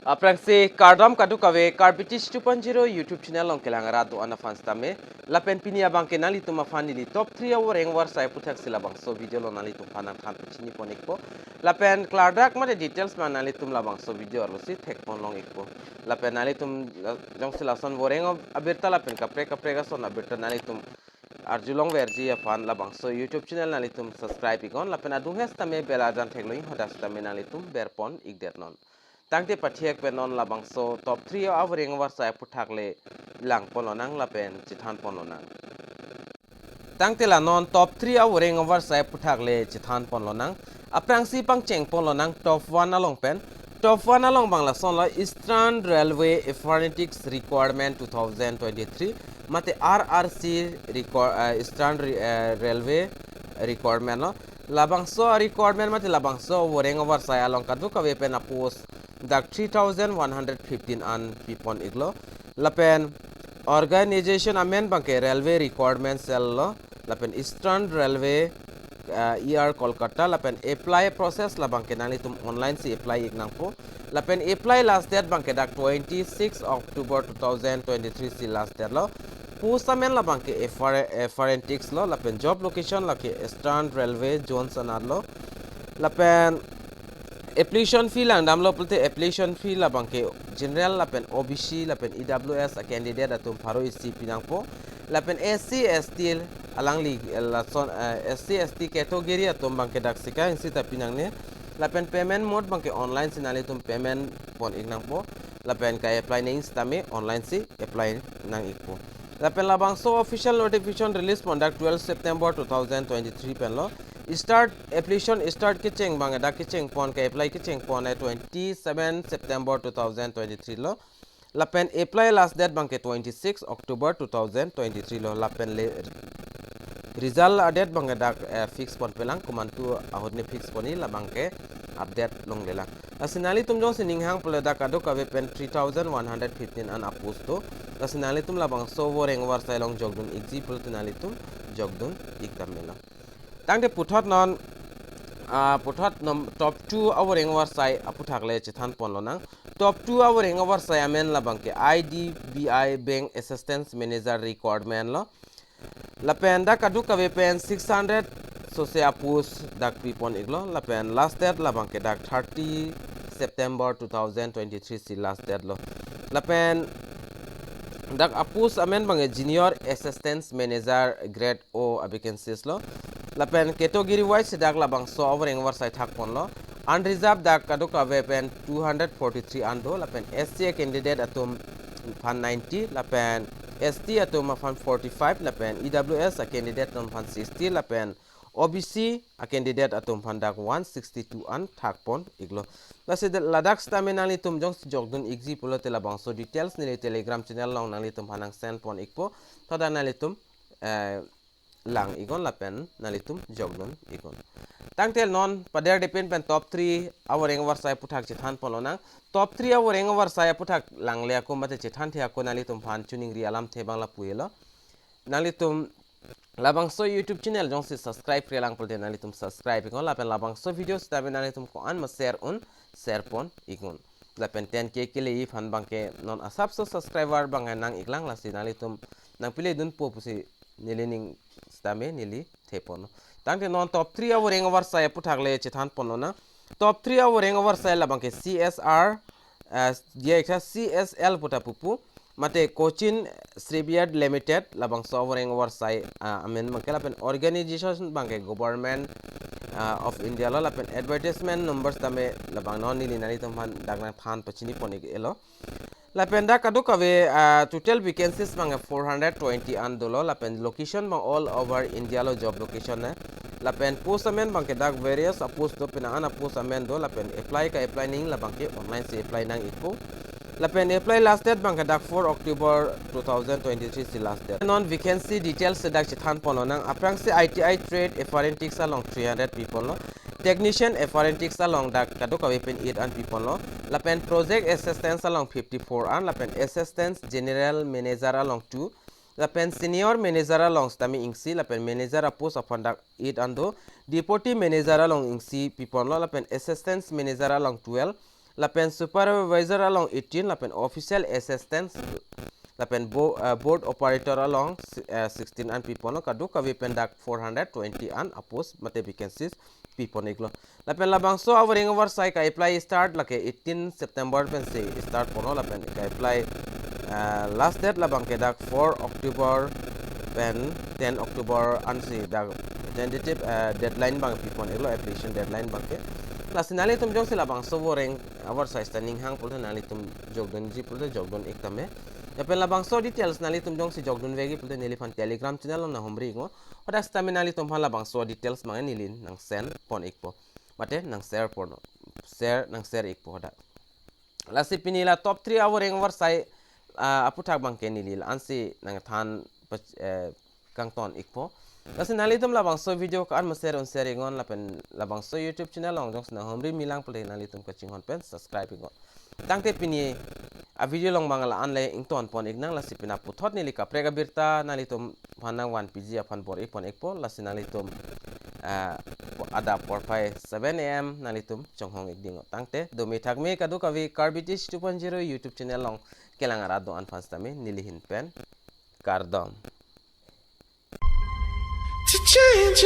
Aprangsi KARDOM kadu kawe Karbitis 2.0 YouTube channel long kelangara do ana fans tame lapen pinia bangke nali tuma fani li top 3 Voreng Abirta puthak sila bangso video lo nali tum panan than pichini ponekpo lapen klardak mate details ma nali tum la bangso video arlosi thek pon long ekpo lapen nali tum jong sila son Voreng Abirta lapen kapre ga son Abirta nali tum arjulong verji afan la bangso YouTube channel nali tum subscribe ikon lapen adung hes tame belajan thekloing hodas tame nali tum berpon igdernon tangte pathiek penon labangso top 3 Voreng Abirta puthakle lang polonang lapen chithan polonang tangte la non top 3 Voreng Abirta puthakle chithan polonang aprangsi pangcheng polonang top 1 along pen top 1 along bangla son la Eastern Railway Forensics Requirement 2023 mate RRC Eastern Railway Requirement no labangso requirement mate labangso Voreng Abirta along kadu kawe pen post dak 3115 an pipon iglo lapen organization amen banke railway requirement cell lo lapen Eastern Railway Kolkata lapen apply process la banke nali tum online si apply ignangpo lapen apply last date banke dak 26 October 2023 si last date lo pusamen la banke forensics lo lapen job location la ke Eastern Railway Johnson lo lapen application fee lang damlo pulte application fee la bangke general lapen OBC lapen AWS a candidate atum pharo isi pinangpo lapen SC ST alang li la son SC ST category atum bangke dak sika insi ta pinangne lapen payment mode bangke online sinali tum payment pon ignangpo lapen ka apply ning stame online si apply nang ikpo lapen labangso official notification release pon dak 12 September 2023 pen lo start application start kitcheng bang da kitcheng pon ka apply kitcheng pon 27 September 2023 lo lapen apply last date bang ke 26 October 2023 lo lapen le result date bang da fix pon pelang kumantu ahodne fix poni la bang ke update long lela asinali tum jong sining hang pole da kado ka pen 3115 an aposto asinali tum la bang so Voreng Abirta long jogdun example tunali tum jogdun iktam mela tangte puthot non top 2 Voreng Abirta aputhakle chithan ponlonang top 2 Voreng Abirta amen labangke IDBI bank assistance manager requirement lo lapen da kadu kawe pen 600 so se apus dak pipon iglo lapen last date labangke dak 30 September 2023 si last date lo lapen dak apus amen bange junior assistance manager grade O vacancies lo lapen category wise dak labangso Voreng Abirta thak pon lo unreserved dak kadu kawe pen 243 ando lapen SC candidate atum fan 90 lapen ST atum fan 45 lapen EWS a candidate atum fan 60 lapen OBC a candidate atum fan dak 162 an thak pon iglo lase ladak staminali tum jong jogdun exi pulo te labangso details ni telegram channel long nali tum hanang send pon ikpo tada nali tum lang igon lapen nalitum jogdon igon tangtel non pader depend pen top 3 Voreng Abirta puthak chithan polonang top 3 Voreng Abirta puthak langle ko mate chithan thia ko nalitum phan tuning ri alam the bangla puelo nalitum labangso YouTube channel jong si subscribe pre lang polte nalitum subscribe igon lapen labangso videos tabe nalitum ko an ma share pon igon lapen 10k kile if han bangke non asap so subscriber bangan nang iklang lasi nalitum nang pile dun po pusi nilining stame nili thepon tangte non top 3 Voreng Abirta puthakle chithan ponona top 3 Voreng Abirta labangke CSR dia CSL putapupu mate Cochin Shipyard Limited labangso Voreng Abirta amen mangkela pen organization bangke government of India lo lapen advertisement numbers tame labang non nili nani tumhan dagna than pachini poni elo lapen da kadu kawe total vacancies bang 420 andolo lapen location bang all over India lo job location na lapen post amen bang dak various post do pina ana post amen do lapen apply ka apply ning labang ke online se apply nang ipo lapen apply last date bang dak 4 October 2023 si last date non vacancy details se dak chithan pononang aprang se ITI trade forensics along 300 people no technician forensics along dak kadu kawe pen 8 an people no lapen project assistance along 54 an lapen assistant general manager along 2 lapen senior manager along stami ingsi lapen manager post upon dak 8 ando deputy manager along ingsi people no lapen assistant manager along 12 lapen supervisor along 18 lapen official assistants lapen board operator along 16 an people no kadu kavi pendak 420 an apos mate vacancies people niklo lapen labangso awring oversight ka apply start lake 18 September pen se start pono lapen ka apply last date labang ke dak 4 October pen 10 October ansi dak tentative deadline bang people niklo application deadline bang ke lasinali tum jong sila bang so voreng oversight standing hang pulta nali tum jogdon ji pulta jogdon ektame ya pen labang so details nali tum jong si jogdon vegi pulta nili fan telegram channel na homri ngo oda staminali tum hala bang so details mang nilin nang send pon ikpo mate nang share pon share nang share ikpo oda lasi pinila top 3 voreng oversight aputhak bang ke nilil ansi nang than kangton ikpo lasi nali tum labang so video ka an share on share ngon lapen labang so YouTube channel long jong na homri milang pulta nali tum ka chingon pen subscribe ngon tangte pini a video long mangala anle ington pon ignang lasi pina puthot ni lika Voreng Abirta nalitum phanang 1 pg aphan bor ipon ekpo lasi nalitum ada porpai 7 am nalitum chonghong ikdingo tangte domi thakme kadu kavi karbitish 2.0 YouTube channel long kelangara do an fanstame nilihin pen kardom to change